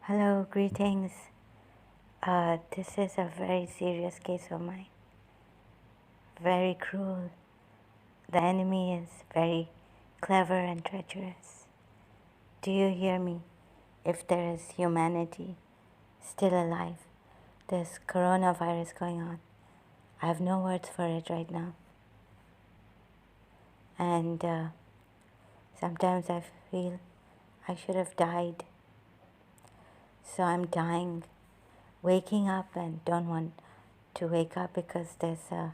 Hello, greetings. This is a very serious case of mine. Very cruel. The enemy is very clever and treacherous. Do you hear me? If there is humanity still alive, there's coronavirus going on. I have no words for it right now. And sometimes I feel I should have died. So I'm dying, waking up and don't want to wake up because there's a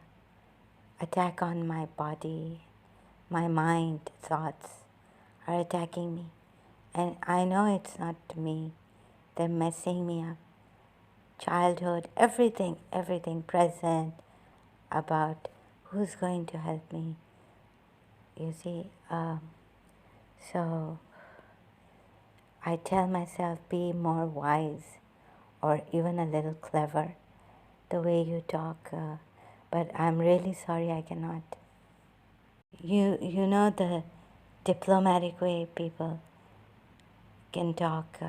attack on my body, my mind, thoughts are attacking me. And I know it's not me. They're messing me up. Childhood, everything present about who's going to help me. You see, so I tell myself be more wise or even a little clever the way you talk. But I'm really sorry I cannot. You know the diplomatic way people can talk.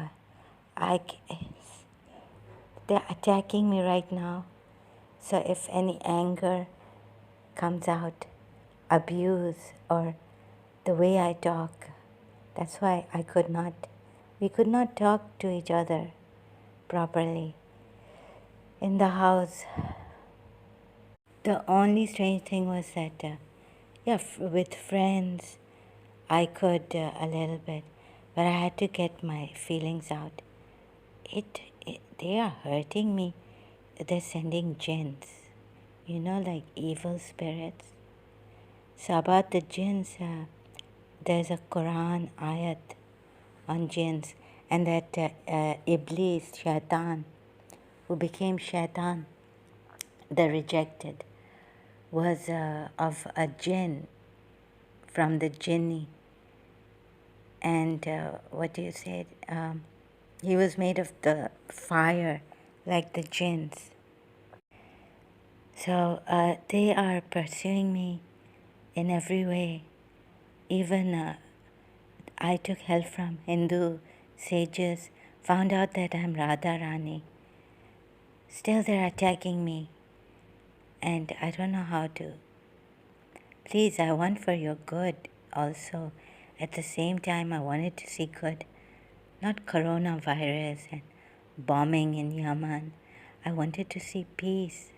I, they're attacking me right now. So if any anger comes out, abuse, or the way I talk, that's why we could not talk to each other properly in the house. The only strange thing was that, with friends, I could a little bit, but I had to get my feelings out. They are hurting me. They're sending jinns, like evil spirits. So about the jinns, there's a Quran ayat on jinns, and that Iblis, Shaitan, who became Shaitan, the rejected, was of a jinn from the jinni. And what do you say? He was made of the fire, like the jinns. So they are pursuing me in every way. Even I took help from Hindu sages, found out that I'm Radha Rani. Still, they're attacking me, and I don't know how to. Please, I want for your good also. At the same time, I wanted to see good, not coronavirus and bombing in Yemen. I wanted to see peace.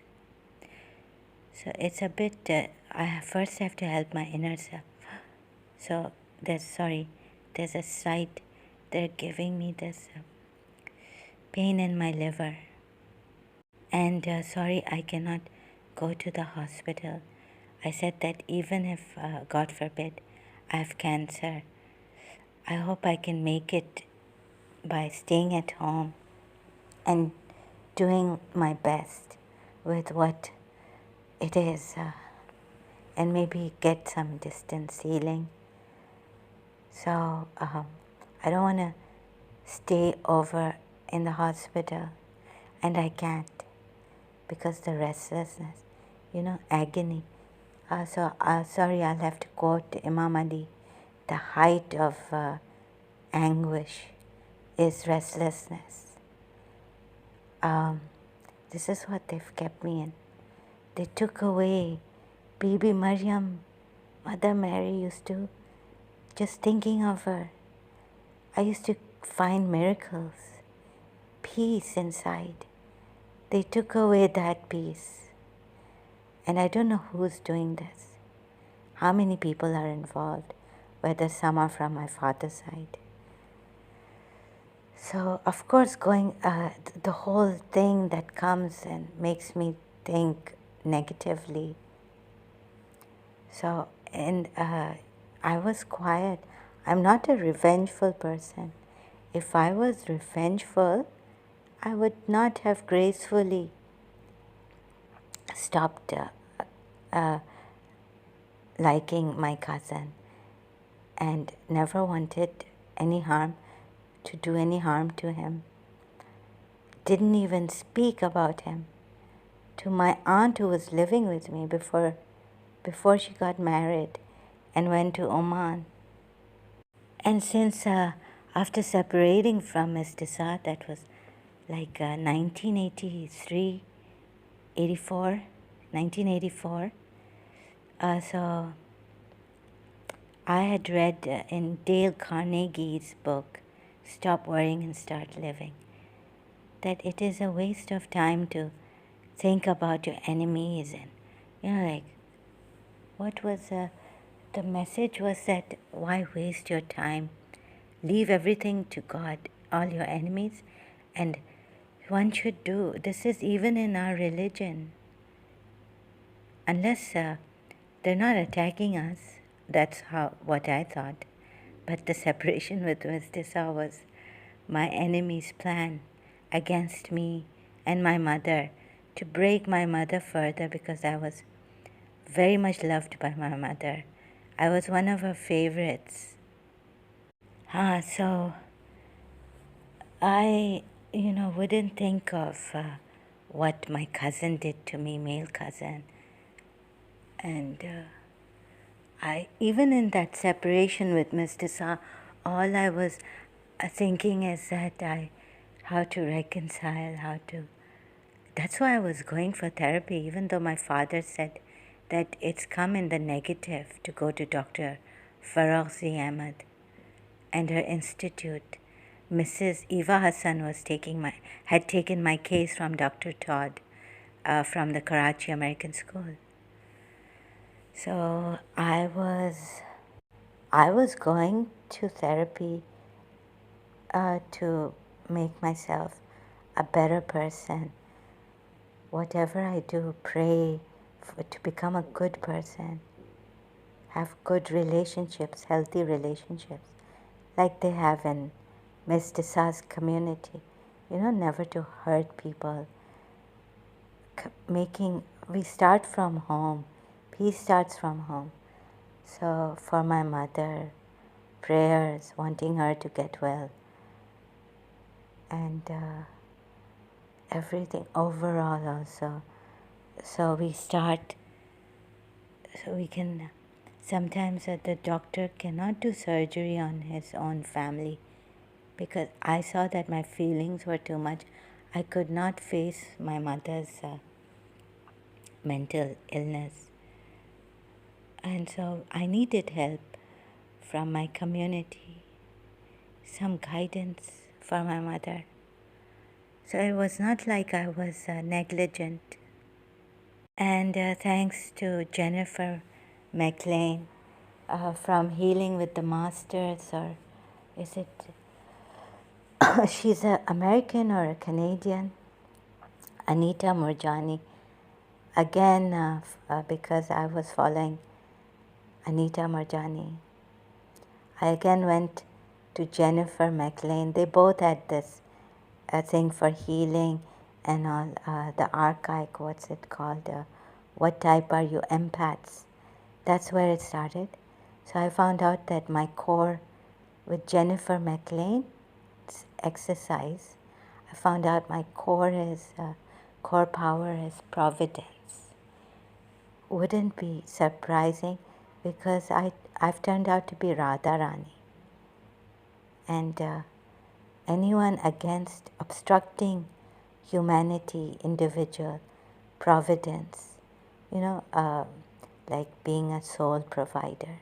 So it's a bit, I first have to help my inner self. So there's a site, they're giving me this pain in my liver. And sorry, I cannot go to the hospital. I said that even if, God forbid, I have cancer, I hope I can make it by staying at home and doing my best with what it is, and maybe get some distance healing. So I don't want to stay over in the hospital, and I can't because the restlessness, agony. Sorry, I'll have to quote Imam Ali. The height of anguish is restlessness. This is what they've kept me in. They took away Bibi Maryam, Mother Mary used to, just thinking of her, I used to find miracles, peace inside. They took away that peace. And I don't know who's doing this, how many people are involved, whether some are from my father's side. So, of course, the whole thing that comes and makes me think negatively. So, and I was quiet. I'm not a revengeful person. If I was revengeful, I would not have gracefully stopped liking my cousin and never wanted to do any harm to him. Didn't even speak about him to my aunt who was living with me before she got married and went to Oman. And since After separating from Mr. Sa, that was like 1983, 84, 1984. So I had read in Dale Carnegie's book, Stop Worrying and Start Living, that it is a waste of time to think about your enemies and, like, what was the message was that why waste your time? Leave everything to God, all your enemies, and one should do. This is even in our religion. Unless they're not attacking us, that's what I thought. But the separation with Mr. Sa was my enemy's plan against me and my mother, to break my mother further, because I was very much loved by my mother. I was one of her favorites. So I, wouldn't think of what my cousin did to me, male cousin. And I, even in that separation with Mr. Sa, all I was thinking is that how to reconcile, that's why I was going for therapy, even though my father said that it's come in the negative to go to Dr. Farooqzi Ahmed and her institute. Mrs. Eva Hassan had taken my case from Dr. Todd from the Karachi American School. So I was going to therapy to make myself a better person. Whatever I do, pray to become a good person, have good relationships, healthy relationships, like they have in Mr. Sa's community. Never to hurt people. We start from home. Peace starts from home. So for my mother, prayers, wanting her to get well, and everything overall also. So we can, sometimes the doctor cannot do surgery on his own family, because I saw that my feelings were too much. I could not face my mother's mental illness. And so I needed help from my community, some guidance for my mother. So it was not like I was negligent. And thanks to Jennifer McLean from Healing with the Masters, or is it, she's an American or a Canadian, Anita Murjani. Again, because I was following Anita Murjani, I again went to Jennifer McLean. They both had this thing for healing and all, the archive, what's it called? What type are you, empaths? That's where it started. So I found out that my core with Jennifer McLean's exercise, I found out my core power is providence. Wouldn't be surprising, because I've turned out to be Radharani. And anyone against obstructing humanity, individual, providence, like being a soul provider.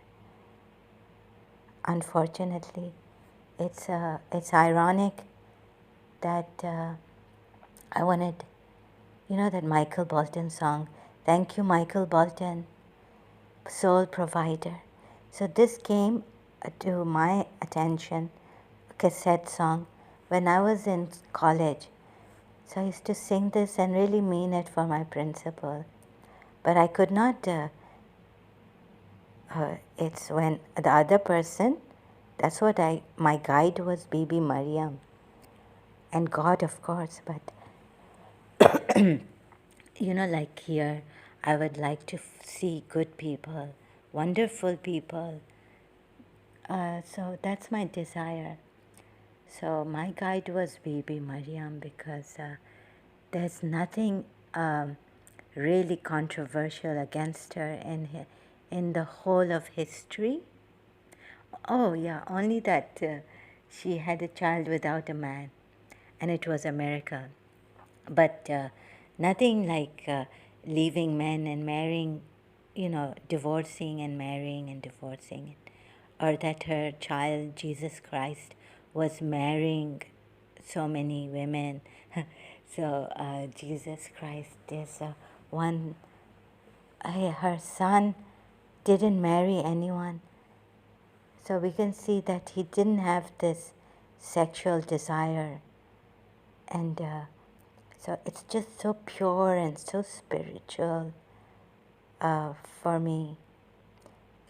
Unfortunately, it's ironic that I wanted, that Michael Bolton song, Thank You, Michael Bolton, Soul Provider. So this came to my attention, cassette song, when I was in college. So I used to sing this and really mean it for my principal. But I could not, it's when the other person, that's what my guide was Bibi Mariam. And God, of course, but like here, I would like to see good people, wonderful people. So that's my desire. So my guide was Bibi Mariam, because there's nothing really controversial against her in the whole of history. Oh yeah, only that she had a child without a man, and it was a miracle. But nothing like leaving men and marrying, divorcing and marrying and divorcing, or that her child, Jesus Christ, was marrying so many women. So Jesus Christ is one, her son didn't marry anyone. So we can see that he didn't have this sexual desire. And so it's just so pure and so spiritual for me,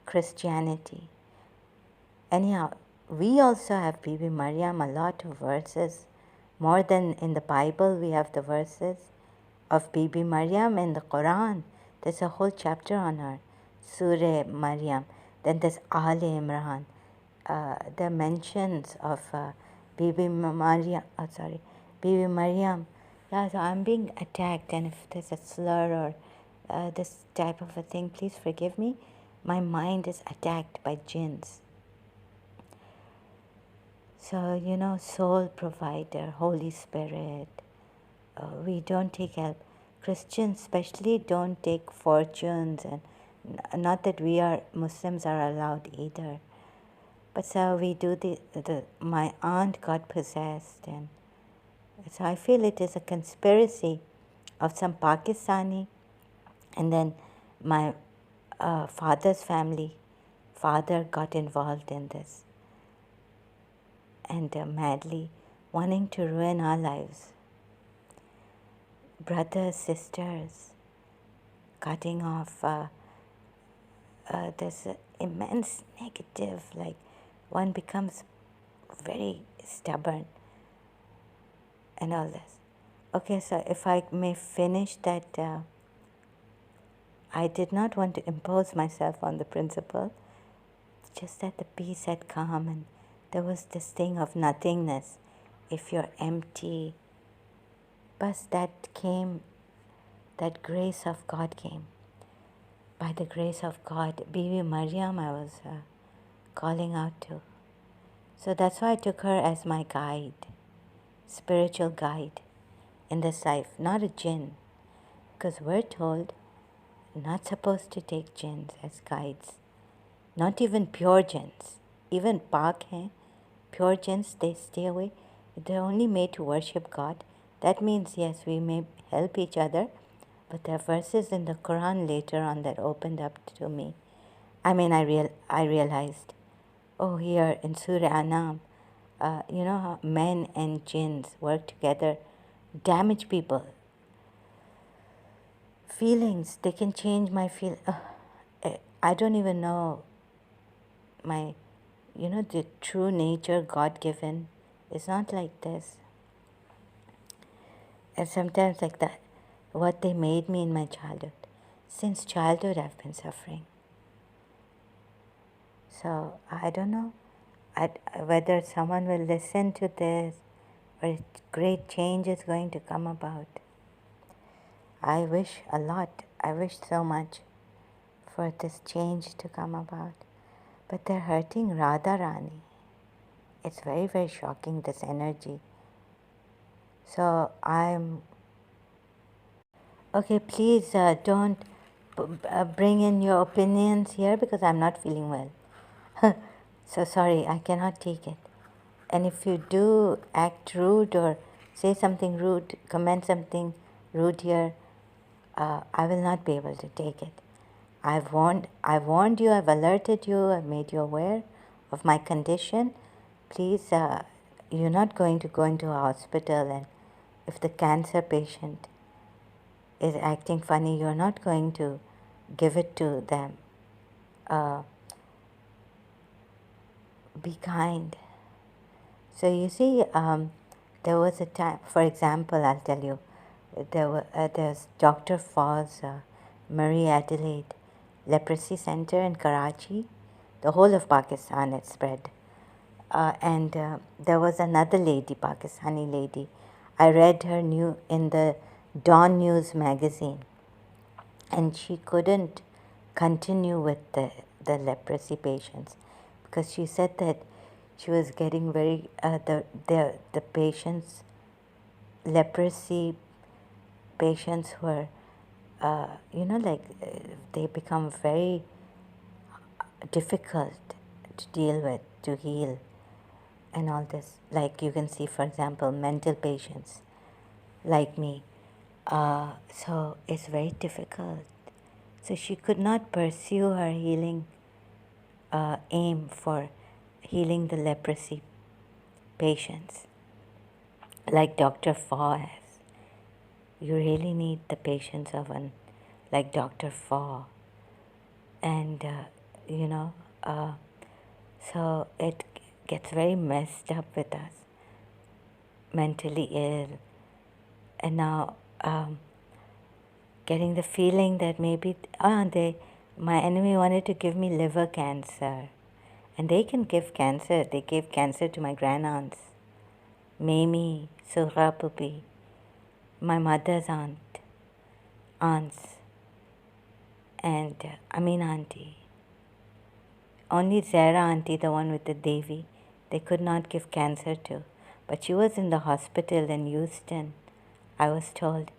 Christianity. Anyhow, we also have Bibi Mariam, a lot of verses. More than in the Bible, we have the verses of Bibi Mariam in the Quran. There's a whole chapter on her, Surah Maryam. Then there's Ali Imran. The mentions of Bibi Mariam, Bibi Mariam. Yeah, so I'm being attacked, and if there's a slur or this type of a thing, please forgive me. My mind is attacked by jinns. So, soul provider, Holy Spirit, we don't take help. Christians especially don't take fortunes, and not that we are Muslims are allowed either. But so we do my aunt got possessed, and so I feel it is a conspiracy of some Pakistani, and then my father's family, father got involved in this, and madly wanting to ruin our lives. Brothers, sisters, cutting off, there's immense negative, like one becomes very stubborn and all this. Okay, so if I may finish that, I did not want to impose myself on the principal, just that the peace had come, and there was this thing of nothingness. If you're empty, but that came, that grace of God came. By the grace of God, Bibi Mariam I was calling out to. So that's why I took her as my guide, spiritual guide in this life, not a jinn. Because we're told not supposed to take jinns as guides, not even pure jinns. Even pak hain, pure jinns, they stay away. They're only made to worship God. That means, yes, we may help each other, but there are verses in the Quran later on that opened up to me. I mean, I realized, oh, here in Surah Anam, how men and jinns work together, damage people. Feelings, they can change my feel. I don't even know my, the true nature, God-given. It's not like this. And sometimes like that, what they made me in my childhood. Since childhood, I've been suffering. So I don't know whether someone will listen to this or a great change is going to come about. I wish a lot. I wish so much for this change to come about. But they're hurting Radharani. It's very, very shocking, this energy. So I'm... Okay, please don't bring in your opinions here because I'm not feeling well. So sorry, I cannot take it. And if you do act rude or say something rude, comment something rude here, I will not be able to take it. I've warned you, I've alerted you, I've made you aware of my condition. Please, you're not going to go into a hospital, and if the cancer patient is acting funny, you're not going to give it to them. Be kind. So you see, there was a time, for example, I'll tell you, there's Dr. Foz, Marie Adelaide Leprosy Center in Karachi. The whole of Pakistan had spread. And there was another lady, Pakistani lady. I read her in the Dawn News magazine. And she couldn't continue with the leprosy patients because she said that she was getting very, the patients, leprosy patients were, they become very difficult to deal with, to heal, and all this. Like you can see, for example, mental patients like me. So it's very difficult. So she could not pursue her healing aim for healing the leprosy patients like Dr. Faw has. You really need the patience of one like Dr. Faw. And, you know, uh, so it gets very messed up with us, mentally ill. And now getting the feeling that maybe, my enemy wanted to give me liver cancer. And they can give cancer. They gave cancer to my grandaunts, Mamie, Surapupi, my mother's aunts, and Amin auntie. Only Zara auntie, the one with the Devi, they could not give cancer to. But she was in the hospital in Houston, I was told.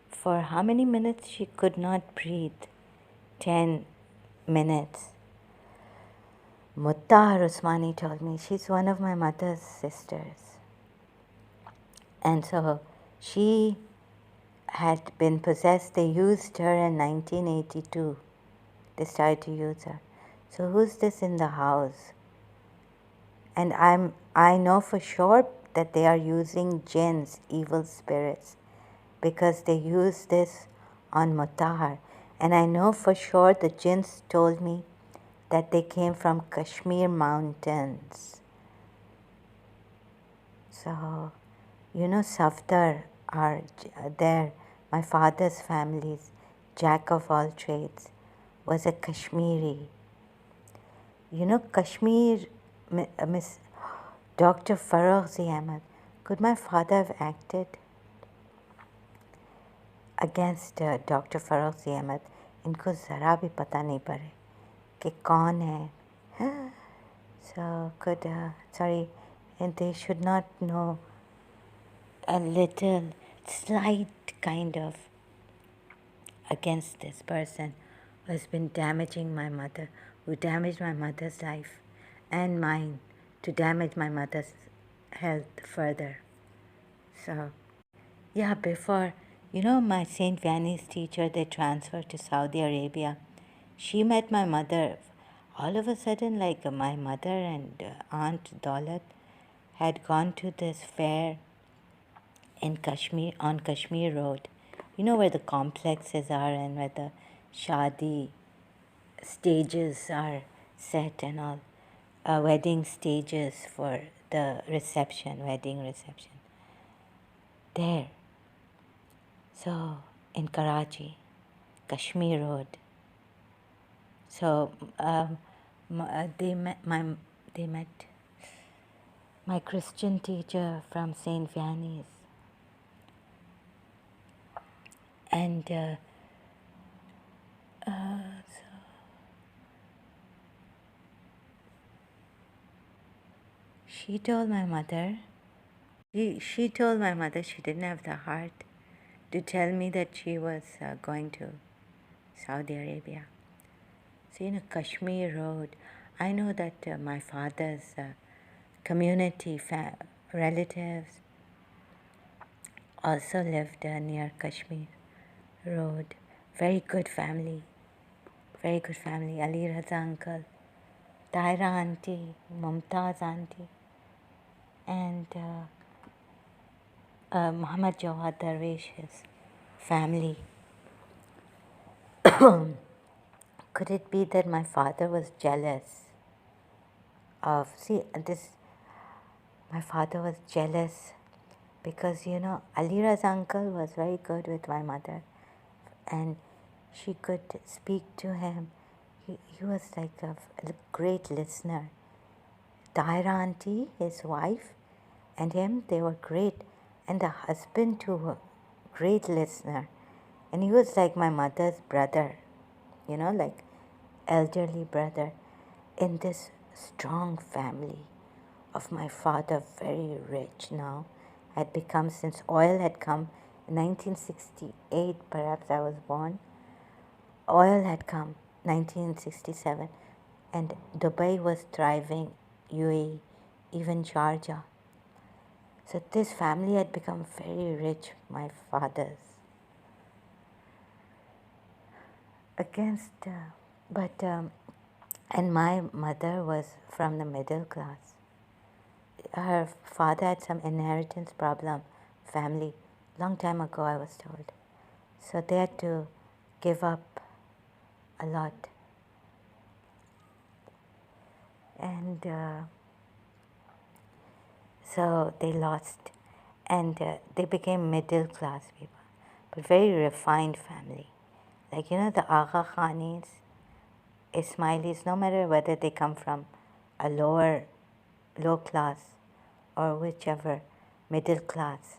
For how many minutes she could not breathe? 10 minutes. Muttahar Usmani told me. She's one of my mother's sisters. And so she had been possessed. They used her in 1982. They started to use her. So who's this in the house? And I know for sure that they are using jinns, evil spirits, because they use this on Mutahar. And I know for sure the jinns told me that they came from Kashmir mountains. So, Safdar are there. My father's family's jack of all trades was a Kashmiri. Kashmir, Miss Dr. Farooqzi Ahmed, could my father have acted against Dr. Farooqzi Ahmed? इनको ज़रा भी पता नहीं पड़े कि कौन है. So sorry, and they should not know a little slight kind of against this person who has been damaging my mother, who damaged my mother's life and mine to damage my mother's health further. So, yeah, before, my St. Vianney's teacher, they transferred to Saudi Arabia. She met my mother. All of a sudden, like my mother and Aunt Daulat had gone to this fair in Kashmir, on Kashmir Road. You know where the complexes are and where the shadi stages are set and all. Wedding stages for the reception, wedding reception. There. So, in Karachi, Kashmir Road. So, they met my Christian teacher from St. Vianney's. And so she told my mother, she told my mother she didn't have the heart to tell me that she was going to Saudi Arabia. So, Kashmir Road, I know that my father's community relatives also lived near Kashmir Road. Very good family. Very good family. Ali Raza uncle, Taira auntie, Mumtaz auntie, and Muhammad Jawad Darwish's family. Could it be that my father was jealous of, my father was jealous because, Alira's uncle was very good with my mother and she could speak to him. He was like a great listener. Tahira auntie, his wife, and him, they were great. And the husband too, a great listener. And he was like my mother's brother, like elderly brother in this strong family of my father very rich now. Had become, since oil had come in 1968, perhaps I was born. Oil had come 1967, and Dubai was thriving, UAE, even Sharjah. So this family had become very rich, my father's. Against, but, and my mother was from the middle class. Her father had some inheritance problem, family, long time ago I was told. So they had to give up a lot. And so they lost, and they became middle class people, but very refined family. Like, the Agha Khanis, Ismailis, no matter whether they come from a low class or whichever, middle class,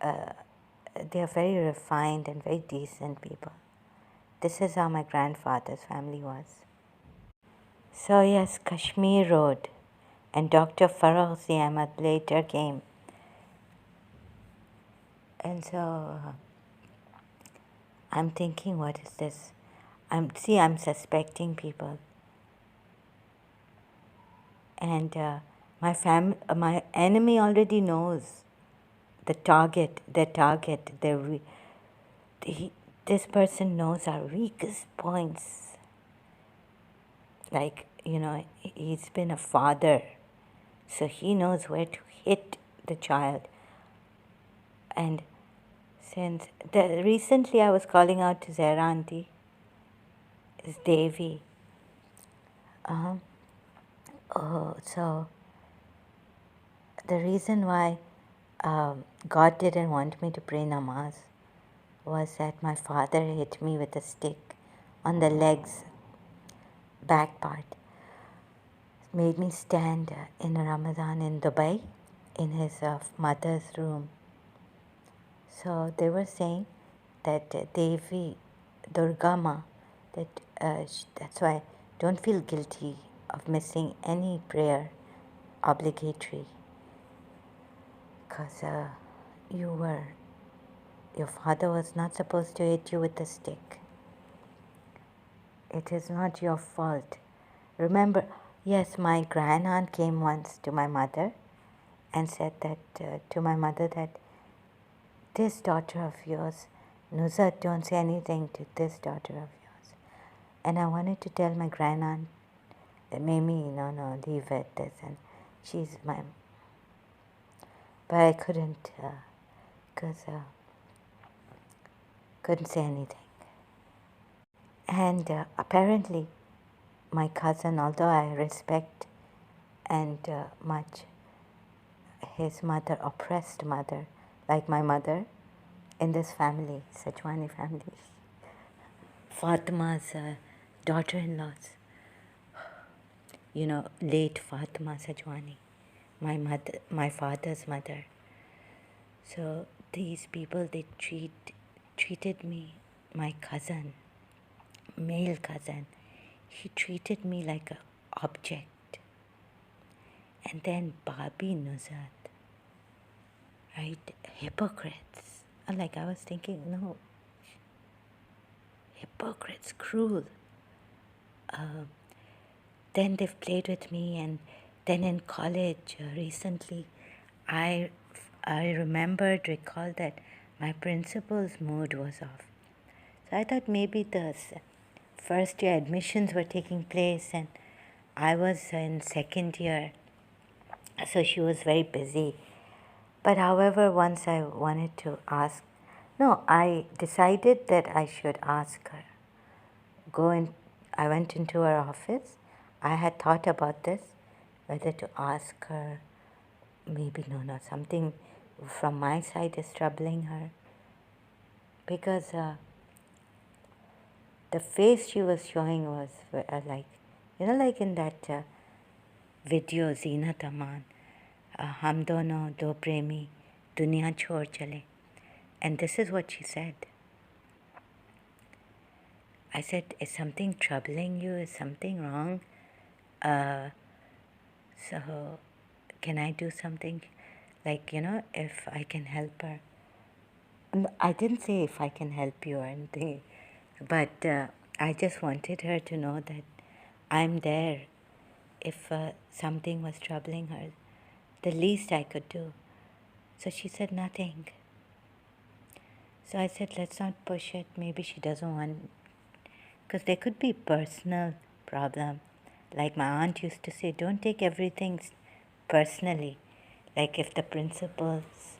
they are very refined and very decent people. This is how my grandfather's family was. So yes, Kashmir Road, and Dr. Faragh Ahmad later came. And so I'm thinking, what is this? I'm suspecting people. And my enemy already knows the target, this person knows our weakest points. Like, he's been a father, so he knows where to hit the child. And since recently I was calling out to Zahra auntie, is Devi. So the reason why God didn't want me to pray namaz was that my father hit me with a stick on the legs, back part. Made me stand in Ramadan in Dubai in his mother's room. So they were saying that Devi, Durga Ma, that's why don't feel guilty of missing any prayer obligatory, because your father was not supposed to hit you with a stick. It is not your fault. Remember, yes, my grandaunt came once to my mother and said that to my mother that this daughter of yours, Nuzhat, don't say anything to this daughter of yours. And I wanted to tell my grandaunt that Mimi, no, leave it, this, and she's my, but I couldn't, because couldn't say anything. And apparently, my cousin, although I respect and much his mother, oppressed mother, like my mother, in this family, Sajwani family, Fatma's daughter-in-laws, late Fatma Sajwani, my father's mother. So these people, they treated me, my cousin, male cousin, he treated me like an object. And then Babi Nuzhat, right? Hypocrites. Like, I was thinking, no, hypocrites, cruel. Then they've played with me, and then in college recently, I recalled that my principal's mood was off. So I thought maybe the first year admissions were taking place, and I was in second year, so she was very busy. But however, once I wanted to ask, no, I decided that I should ask her. I went into her office. I had thought about this, whether to ask her, maybe no, something from my side is troubling her. Because the face she was showing was like, like in that video, Zeenat Aman, Hum Dono Do Premi, Duniya Chhod Chale. And this is what she said. I said, is something troubling you? Is something wrong? So can I do something? Like, if I can help her. I didn't say if I can help you or anything, but I just wanted her to know that I'm there if something was troubling her, the least I could do. So she said nothing. So I said, let's not push it. Maybe she doesn't want, because there could be personal problem. Like my aunt used to say, don't take everything personally. Like if the principal's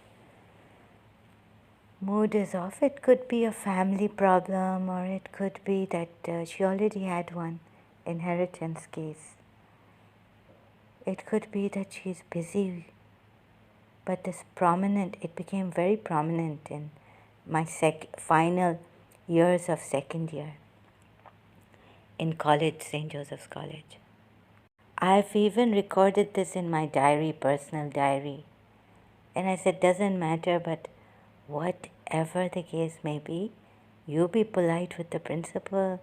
mood is off, it could be a family problem, or it could be that she already had one inheritance case. It could be that she's busy, but it became very prominent in my final years of second year in college, St. Joseph's College. I've even recorded this in my diary, personal diary. And I said, doesn't matter, but whatever the case may be, you be polite with the principal,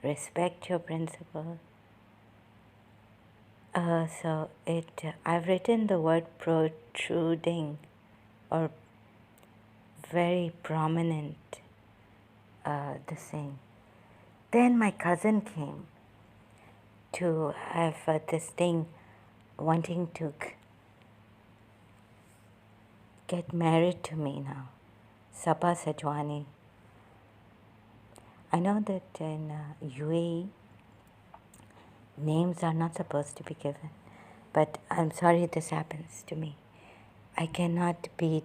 respect your principal. I've written the word protruding or very prominent, the same. Then my cousin came to have this thing, wanting to get married to me now. Sabha Sajwani. I know that in UAE, names are not supposed to be given, but I'm sorry this happens to me. I cannot be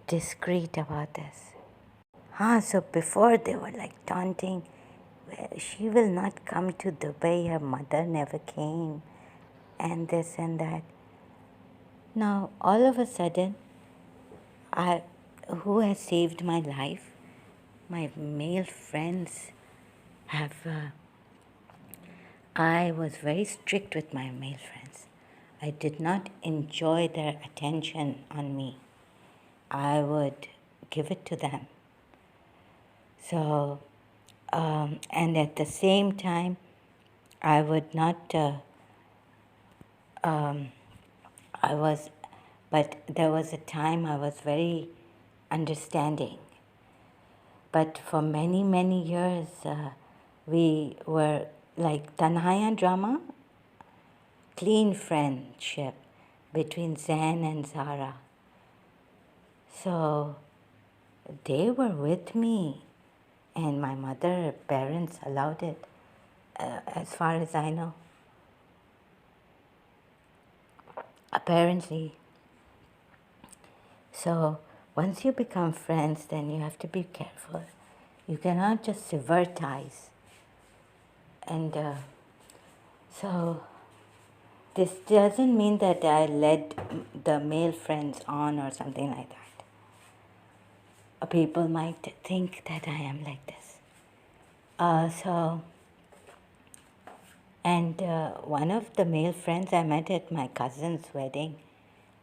discreet about this. So before they were like taunting, she will not come to Dubai, her mother never came, and this and that. Now, all of a sudden, who has saved my life? My male friends have. I was very strict with my male friends. I did not enjoy their attention on me. I would give it to them. So, and at the same time, I would not. But there was a time I was very understanding. But for many, many years, we were like Tanhaya drama, clean friendship between Zen and Zara. So they were with me, and my parents allowed it, as far as I know. Apparently. So once you become friends, then you have to be careful. You cannot just sever ties. And so this doesn't mean that I led the male friends on or something like that. People might think that I am like this. One of the male friends I met at my cousin's wedding,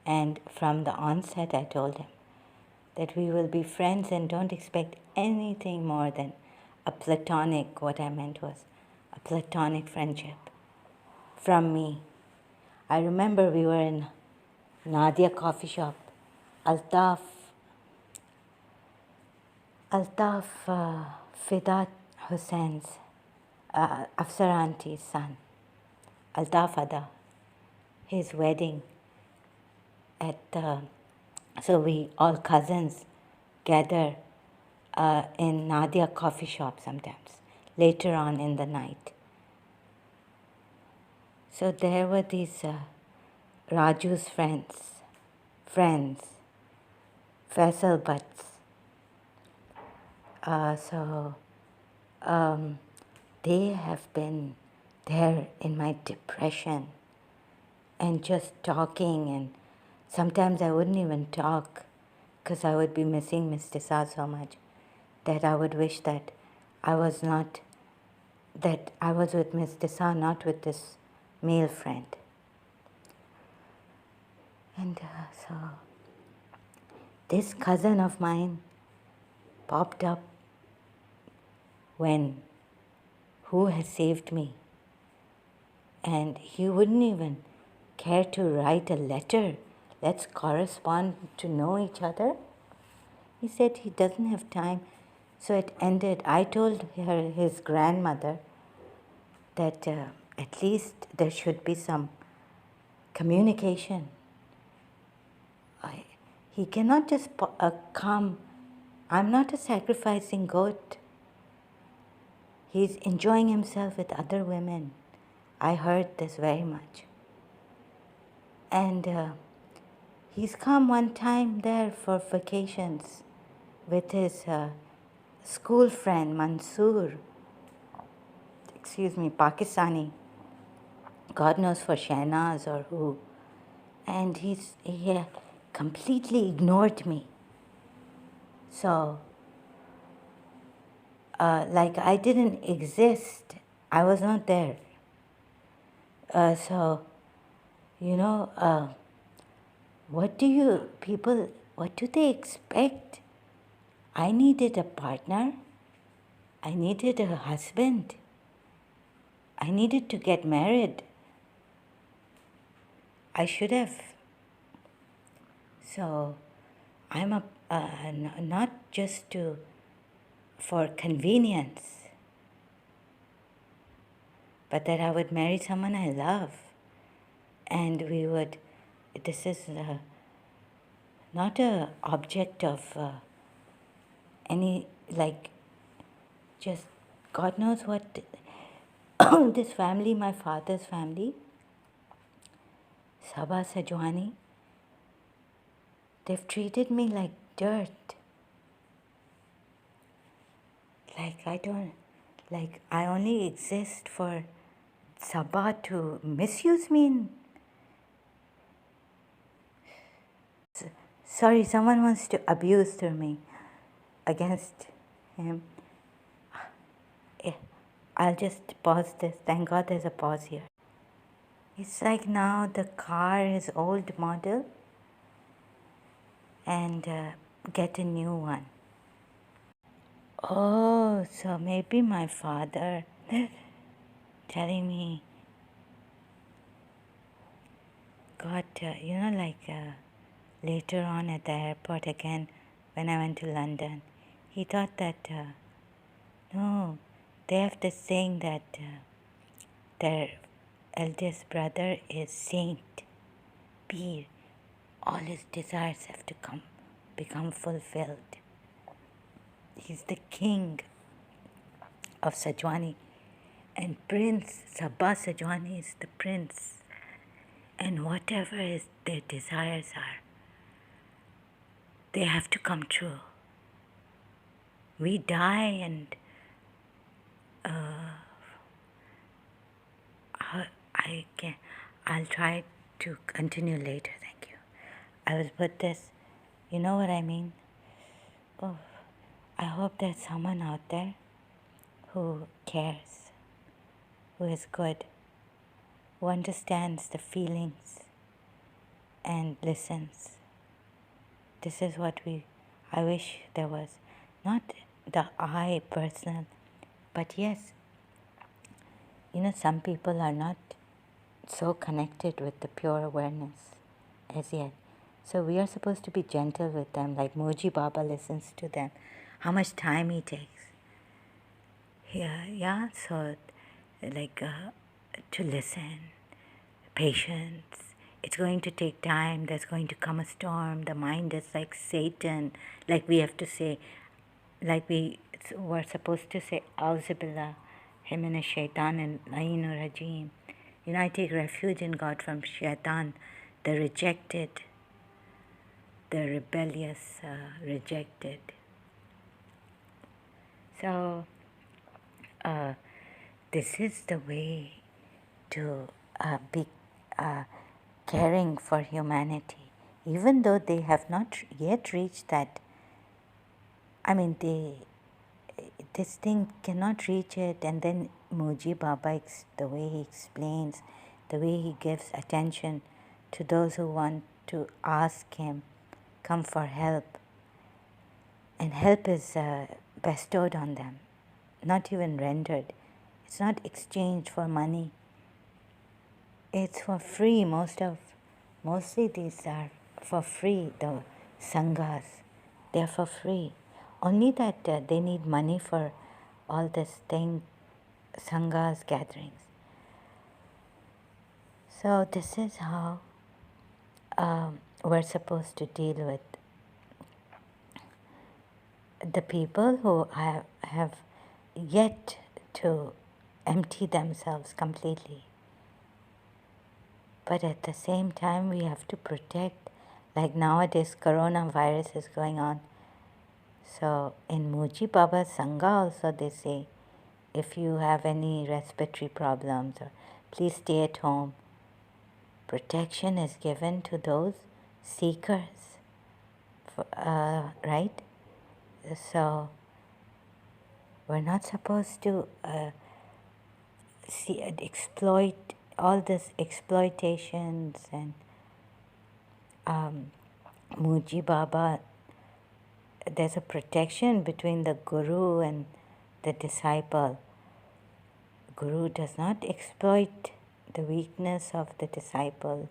and from the onset I told him that we will be friends and don't expect anything more than a platonic, what I meant was a platonic friendship from me. I remember we were in Nadia coffee shop, Altaf Fidat Hussein's, Afsar auntie's son, Altaf Ada, his wedding so we all cousins gather in Nadia coffee shop sometimes, later on in the night. So there were these Raju's friends, Faisal Butts. They have been there in my depression and just talking, and sometimes I wouldn't even talk because I would be missing Miss Tisa so much that I would wish that I was with Miss Tisa, not with this male friend. And so this cousin of mine popped up when Who has saved me, and he wouldn't even care to write a letter? Let's correspond to know each other. He said he doesn't have time. So it ended. I told his grandmother, that at least there should be some communication. I, he cannot just come. I'm not a sacrificing goat. He's enjoying himself with other women. I heard this very much. And he's come one time there for vacations with his school friend Mansoor, Pakistani, God knows for Shahnaz or who. And he completely ignored me. So, like I didn't exist. I was not there. So, what do they expect? I needed a partner. I needed a husband. I needed to get married. I should have. So, I'm not just for convenience, but that I would marry someone I love. And this is not a object of any, like, just God knows what. This family, my father's family, Sabha Sajwani, they've treated me like dirt. Like I only exist for Sabha to misuse me. Sorry, someone wants to abuse me against him. I'll just pause this. Thank God there's a pause here. It's like now the car is old model and get a new one. Oh, so maybe my father telling me got, later on at the airport again when I went to London, he thought that, no, they have this saying that their eldest brother is saint, Peer. All his desires have to become fulfilled. He's the king of Sajwani, and Prince Sabha Sajwani is the prince. And whatever their desires are, they have to come true. We die and I'll try to continue later, thank you. I will put this, you know what I mean? Oh, I hope there's someone out there who cares, who is good, who understands the feelings and listens. This is what I wish there was. Not the I personal, but yes, some people are not so connected with the pure awareness as yet. So we are supposed to be gentle with them, like Moji Baba listens to them, how much time he takes. Yeah, so like to listen, patience. It's going to take time, there's going to come a storm, the mind is like Satan, like we have to say, like we were supposed to say, Auzubillah, Himina Shaitan and Lainu Rajim. I take refuge in God from Shaitan, the rejected, the rebellious, rejected. So, this is the way to be caring for humanity, even though they have not yet reached that. I mean, this thing cannot reach it, and then Moji Baba, the way he explains, the way he gives attention to those who want to ask him, come for help, and help is bestowed on them, not even rendered. It's not exchanged for money. It's for free. Mostly these are for free. The sanghas, they're for free. Only that they need money for all this thing, sanghas gatherings. So this is how we're supposed to deal with the people who have yet to empty themselves completely. But at the same time, we have to protect, like nowadays, coronavirus is going on. So in Muji Baba's Sangha also they say, if you have any respiratory problems, or please stay at home. Protection is given to those seekers, right? So we're not supposed to exploit all this exploitations and Muji Baba. There's a protection between the guru and the disciple. Guru does not exploit the weakness of the disciple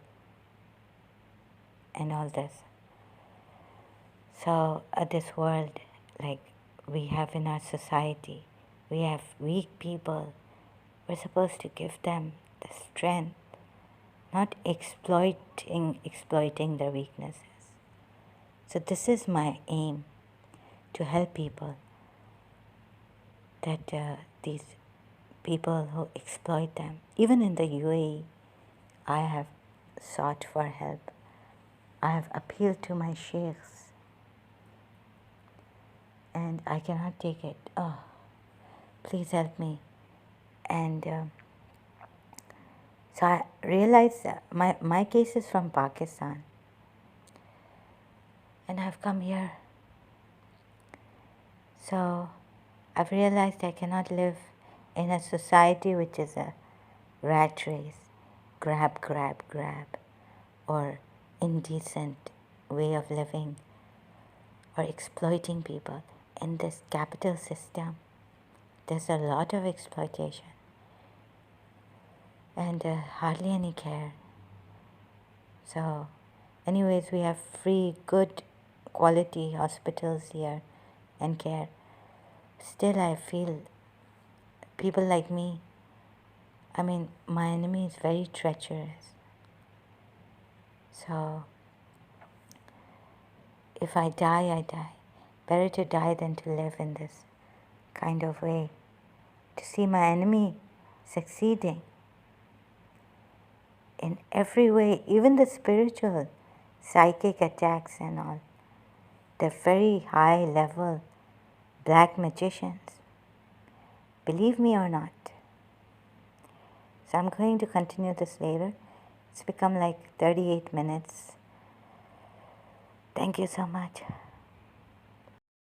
and all this. So this world, like we have in our society, we have weak people. We're supposed to give them the strength, not exploiting their weaknesses. So this is my aim, to help people, that these people who exploit them, even in the UAE, I have sought for help. I have appealed to my sheikhs, and I cannot take it. Oh, please help me. And so I realized my case is from Pakistan, and I've come here. So I've realized I cannot live in a society which is a rat race, grab, grab, grab, or indecent way of living, or exploiting people. In this capital system, there's a lot of exploitation and hardly any care. So anyways, we have free, good quality hospitals here and care. Still, I feel people like me, I mean, my enemy is very treacherous. So if I die, I die. Better to die than to live in this kind of way. To see my enemy succeeding in every way, even the spiritual, psychic attacks and all. They're very high level black magicians. Believe me or not. So I'm going to continue this later. It's become like 38 minutes. Thank you so much.